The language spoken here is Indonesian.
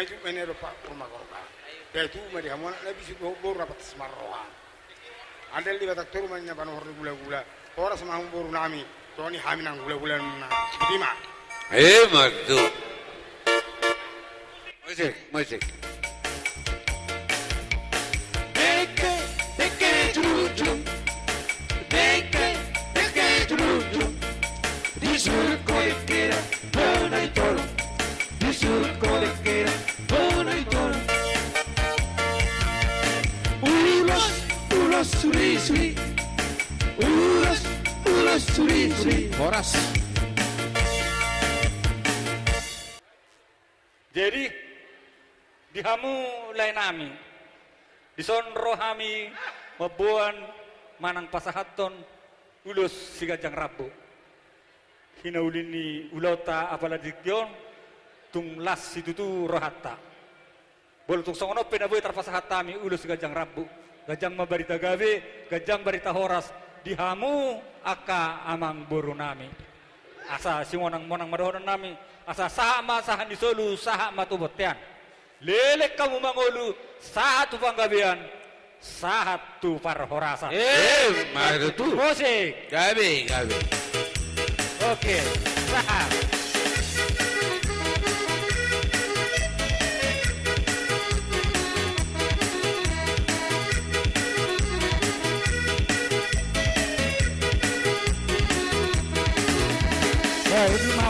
itu menero pak rumah korba. Ya itu mari kamu lebih sih bor rapat semarroha. Ada di batak turu mana panu hordu gula-gula. Orang sama bor nami. Tony haminang gula-gula na. Bima. Madu. Musik. Deke jurujum. Deke jurujum. Disul kodekera, bonai tolo. Disul kodekera, bonai tolo. Ulas suri. Ulas suri. Horas. Jadi dihamu lain nami, disonro hami mabuan manang pasahaton ulus sigajang rabu. Hinaulini ulota apalagi kion tunglas situ tu rohata. Bol tung songono penaboy tarpasahatami ulus sigajang rabu. Gajang mabarita gawe, gajang barita horas dihamu aka amang buru nami. Asa si monang madohonan nami. Asa sama sahan disolu saha matubotyan. Lelek kamu mangolu saha tu panggabian saha tu parhorasa. Madu tu. Musik. Gabi. Oke. Saha. Ini